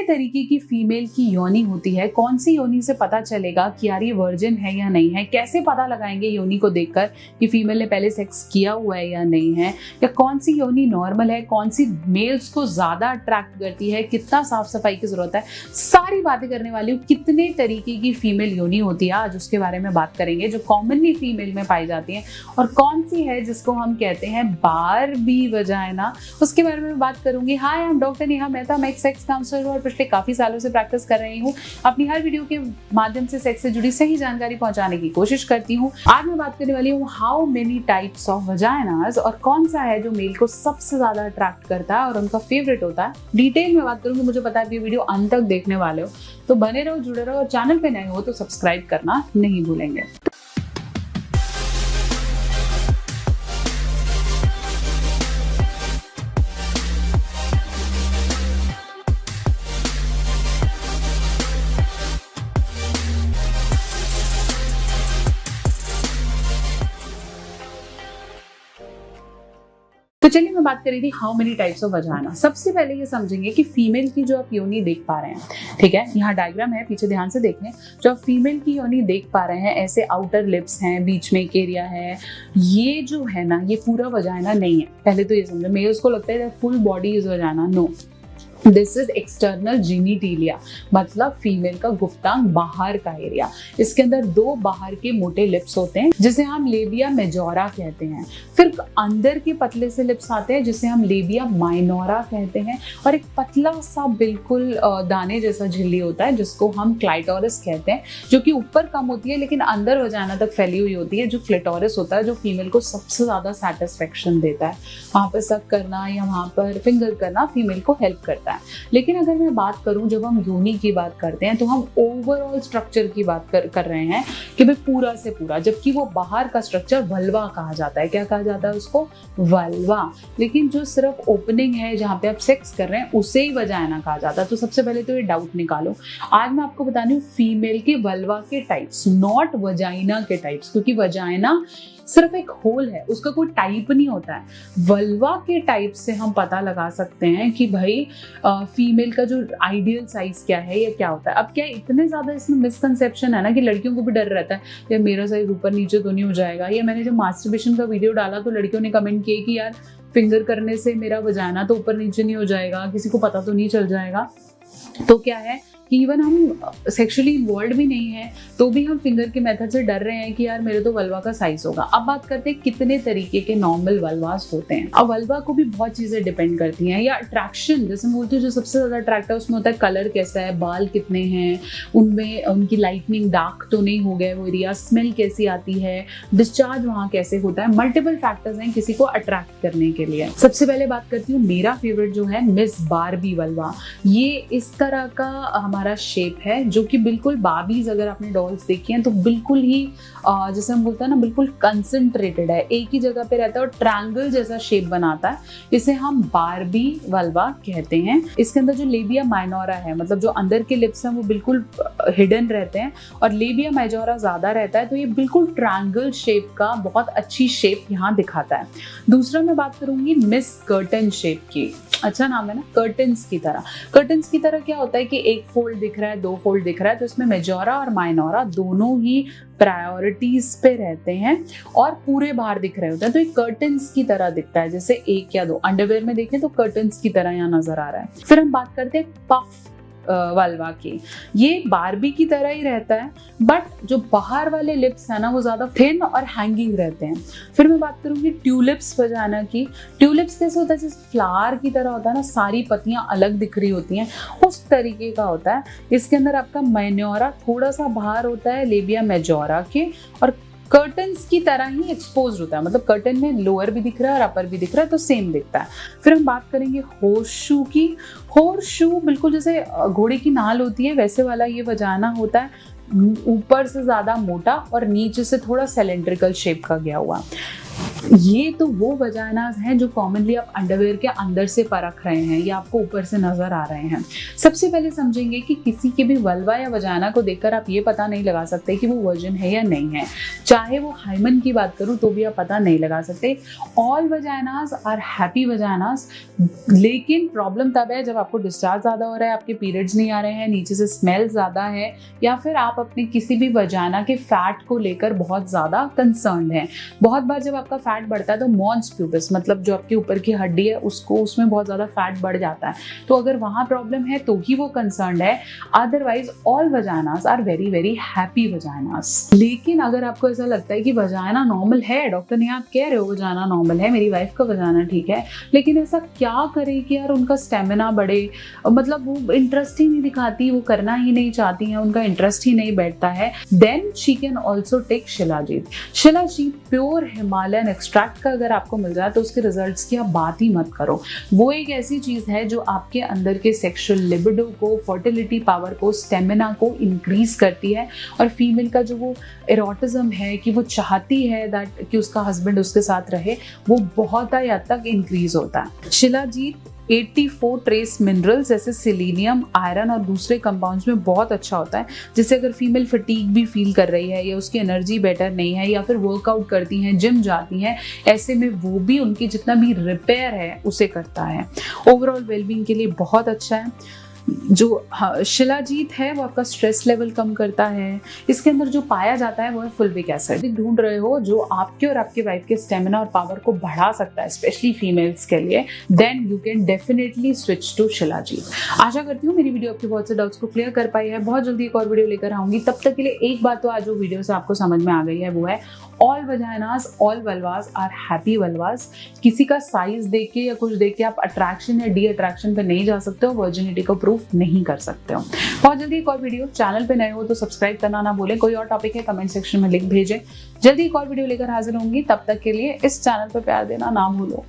तरीके की फीमेल की योनि होती है, कौन सी योनि से पता चलेगा कि यार ये वर्जिन है या नहीं है, कैसे पता लगाएंगे योनि को देखकर कि फीमेल ने पहले सेक्स किया हुआ है या नहीं है, या कौन सी योनि नॉर्मल है, कौन सी मेल्स को ज्यादा अट्रैक्ट करती है, कितना साफ सफाई की जरूरत है, सारी बातें करने वाली हूँ। कितने तरीके की फीमेल योनि होती है आज उसके बारे में बात करेंगे, जो कॉमनली फीमेल में पाई जाती है, और कौन सी है जिसको हम कहते हैं बारबी वजाइना, उसके बारे में बात करूंगी। Hi, I am doctor Neha Mehta, मैं एक सेक्स काउंसलर हूँ और पिछले काफी सालों से प्रैक्टिस कर रही हूँ। अपनी हर वीडियो के माध्यम से सेक्स से जुड़ी सही जानकारी पहुंचाने की कोशिश करती हूँ। आज मैं बात करने वाली हूँ हाउ मेनी टाइप्स ऑफ वजाइनास, और कौन सा है जो मेल को सबसे ज्यादा अट्रैक्ट करता है और उनका फेवरेट होता है। डिटेल में बात करूंगी। मुझे पता है ये वीडियो अंत तक देखने वाले हो, तो बने रहो, जुड़े रहो, और चैनल पे नए हो तो सब्सक्राइब करना नहीं भूलेंगे। तो चलिए, मैं बात कर रही थी how many types of vagina. सबसे पहले ये समझेंगे कि फीमेल की जो आप योनि देख पा रहे हैं, ठीक है, यहाँ डायग्राम है, पीछे ध्यान से देखें। जो आप फीमेल की योनि देख पा रहे हैं, ऐसे आउटर लिप्स हैं, बीच में एक एरिया है, ये जो है ना, ये पूरा वजाइना नहीं है। पहले तो ये समझो, मेल्स को लगता है full body is vagina. No, this is external genitalia, मतलब फीमेल का गुप्तांग, बाहर का एरिया। इसके अंदर दो बाहर के मोटे लिप्स होते हैं जिसे हम लेबिया मेजोरा कहते हैं। फिर अंदर के पतले से लिप्स आते हैं जिसे हम लेबिया माइनोरा कहते हैं, और एक पतला सा बिल्कुल दाने जैसा झिल्ली होता है जिसको हम क्लाइटोरिस कहते हैं, जो कि ऊपर कम होती है लेकिन अंदर वजाइना तक फैली हुई होती है, जो क्लिटोरिस होता है, जो फीमेल को सबसे ज्यादा सेटिस्फेक्शन देता है। वहां पर सक करना या वहां पर फिंगर करना फीमेल को हेल्प करता है। लेकिन अगर मैं बात करूं, जब हम योनि की बात करते हैं तो हम ओवरऑल स्ट्रक्चर की बात कर रहे हैं कि भाई पूरा से पूरा, जबकि वो बाहर का स्ट्रक्चर वल्वा कहा जाता है। क्या कहा जाता है उसको? वल्वा। लेकिन जो सिर्फ ओपनिंग है जहां पे आप सेक्स कर रहे हैं उसे ही वजाइना कहा जाता है। तो सबसे पहले तो ये डाउट निकालो। आज मैं आपको बतानी हूँ फीमेल के वल्वा के टाइप्स, नॉट वजाइना के टाइप्स, क्योंकि वजाइना सिर्फ एक होल है, उसका कोई टाइप नहीं होता है। वल्वा के टाइप से हम पता लगा सकते हैं कि भाई फीमेल का जो आइडियल साइज क्या है या क्या होता है। अब क्या इतने ज्यादा इसमें मिसकंसेप्शन है ना कि लड़कियों को भी डर रहता है यार मेरा साइज ऊपर नीचे तो नहीं हो जाएगा। या मैंने जब मास्टरबेशन का वीडियो डाला तो लड़कियों ने कमेंट किए कि यार फिंगर करने से मेरा वजाइना तो ऊपर नीचे नहीं हो जाएगा, किसी को पता तो नहीं चल जाएगा। तो क्या है कि इवन हम सेक्सुअली इन्वॉल्व भी नहीं है तो भी हम फिंगर के मेथड से डर रहे हैं कि यार मेरे तो वल्वा का साइज होगा। अब बात करते हैं कितने तरीके के नॉर्मल वल्वास होते हैं। अब वल्वा को भी बहुत चीजें डिपेंड करती हैं, या अट्रैक्शन, जैसे मैं बोलती हूँ जो सबसे ज्यादा अट्रैक्ट है उसमें होता है कलर कैसा है, बाल कितने हैं, उनमें उनकी लाइटनिंग डार्क तो नहीं हो गए वो एरिया, स्मेल कैसी आती है, डिस्चार्ज वहाँ कैसे होता है। मल्टीपल फैक्टर्स हैं किसी को अट्रैक्ट करने के लिए। सबसे पहले बात करती हूँ, मेरा फेवरेट जो है मिस बारबी वल्वा। ये इस तरह का हमारा शेप है जो कि बिल्कुल बार्बीज, अगर आपने डॉल्स देखी हैं तो बिल्कुल ही जैसे हम बोलते हैं ना, बिल्कुल कंसंट्रेटेड है, एक ही जगह पे रहता है और ट्रायंगल जैसा शेप बनाता है। इसे हम बारबी वल्वा कहते हैं। इसके अंदर जो लेबिया माइनोरा है, मतलब जो अंदर के लिप्स हैं वो बिल्कुल हिडन रहते हैं और लेबिया मेजोरा ज्यादा रहता है, तो ये बिल्कुल ट्रायंगल शेप का बहुत अच्छी शेप यहाँ दिखाता है। दूसरा मैं बात करूंगी मिस कर्टन शेप की। अच्छा नाम है ना, कर्टन्स की तरह। कर्टन्स की तरह क्या होता है कि एक फोल्ड दिख रहा है, दो फोल्ड दिख रहा है, तो इसमें मेजोरा और माइनोरा दोनों ही प्रायोरिटीज पे रहते हैं और पूरे बाहर दिख रहे होते हैं। तो एक कर्टन्स की तरह दिखता है, जैसे एक या दो अंडरवेयर में देखें तो कर्टन्स की तरह यहाँ नजर आ रहा है। फिर हम बात करते हैं पफ वल्वा की। ये बारबी की तरह ही रहता है, बट जो बाहर वाले लिप्स है ना वो ज्यादा थिन और हैंगिंग रहते हैं। फिर मैं बात करूंगी ट्यूलिप्स वजाइना की। ट्यूलिप्स कैसे होता है? जैसे फ्लावर की तरह होता है ना, सारी पत्तियां अलग दिख रही होती हैं, उस तरीके का होता है। इसके अंदर आपका माइनोरा थोड़ा सा बाहर होता है लेबिया मेजोरा के, और कर्टन्स की तरह ही एक्सपोज होता है, मतलब कर्टन में लोअर भी दिख रहा है और अपर भी दिख रहा है, तो सेम दिखता है। फिर हम बात करेंगे होर्सशू की। होर्सशू बिल्कुल जैसे घोड़े की नाल होती है वैसे वाला ये वजाइना होता है, ऊपर से ज्यादा मोटा और नीचे से थोड़ा सिलेंड्रिकल शेप का गया हुआ। ये तो वो वजाइनास हैं जो कॉमनली आप अंडरवेयर के अंदर से परख रहे हैं या आपको ऊपर से नजर आ रहे हैं। सबसे पहले समझेंगे कि किसी के भी वल्वा या वजाइना को देखकर आप ये पता नहीं लगा सकते कि वो वर्जिन है या नहीं है। चाहे वो हाइमन की बात करूं तो भी आप पता नहीं लगा सकते। All vaginas are happy vaginas, लेकिन प्रॉब्लम तब है जब आपको डिस्चार्ज ज्यादा हो रहा है, आपके पीरियड्स नहीं आ रहे हैं, नीचे से स्मेल ज्यादा है, या फिर आप अपने किसी भी वजाइना के फैट को लेकर बहुत ज्यादा कंसर्न है। बहुत बार जब आपका फैट बढ़ता है तो मॉन्स प्यूबिस, मतलब जो आपके ऊपर की हड्डी है उसमें बहुत ज्यादा फैट बढ़ जाता है, तो अगर वहां प्रॉब्लम है तो ही वो कंसर्न है। Otherwise all vaginas are very very happy vaginas. लेकिन अगर आपको ऐसा लगता है कि वजाइना नॉर्मल है, डॉक्टर ने आप कह रहे हो वजाइना नॉर्मल है, मेरी वाइफ का वजाइना ठीक है, लेकिन ऐसा क्या करे कि यार उनका स्टेमिना बढ़े, मतलब वो इंटरेस्ट ही नहीं दिखाती, वो करना ही नहीं चाहती है, उनका इंटरेस्ट ही नहीं बैठता है, then she can also take shilajit. Shilajit pure Himalayan extract का अगर आपको मिल जाए तो उसके रिजल्ट्स की आप बात ही मत करो। वो एक ऐसी चीज है जो आपके अंदर के सेक्सुअल लिबिडो को, फर्टिलिटी पावर को, स्टेमिना को इंक्रीज करती है, और फीमेल का जो वो एरोटिज्म है कि वो चाहती है दैट कि उसका हस्बैंड उसके साथ रहे, वो बहुत हद तक इंक्रीज होता है। शिलाजीत 84 ट्रेस मिनरल्स जैसे सिलीनियम, आयरन और दूसरे कंपाउंड्स में बहुत अच्छा होता है, जिससे अगर फीमेल फटीग भी फील कर रही है या उसकी एनर्जी बेटर नहीं है या फिर वर्कआउट करती हैं, जिम जाती हैं, ऐसे में वो भी उनकी जितना भी रिपेयर है उसे करता है। ओवरऑल वेलबींग के लिए बहुत अच्छा है। जो शिलाजीत है वो आपका स्ट्रेस लेवल कम करता है। इसके अंदर जो पाया जाता है वो है फुलविक एसिड। ढूंढ रहे हो जो आपके और आपके वाइफ के स्टेमिना और पावर को बढ़ा सकता है, स्पेशली फीमेल्स के लिए, then you can definitely switch to shilajit. आशा करती हूँ मेरी वीडियो आपके बहुत से डाउट्स को क्लियर कर पाई है। बहुत जल्दी एक और वीडियो लेकर आऊंगी, तब तक के लिए एक बात तो आज वो वीडियो से आपको समझ में आ गई है, वो है ऑल वजाइनास, ऑल वल्वास आर हैप्पी वल्वास। किसी का साइज देख के या कुछ देख के आप अट्रैक्शन या डी अट्रैक्शन पे नहीं जा सकते हो, वर्जिनिटी को प्रूफ नहीं कर सकते हो। बहुत जल्दी एक और वीडियो, चैनल पे नए हो तो सब्सक्राइब करना ना भूलें। कोई और टॉपिक है कमेंट सेक्शन में लिख भेजें। जल्दी एक और वीडियो लेकर हाजिर होंगी, तब तक के लिए इस चैनल पर प्यार देना ना भूलो।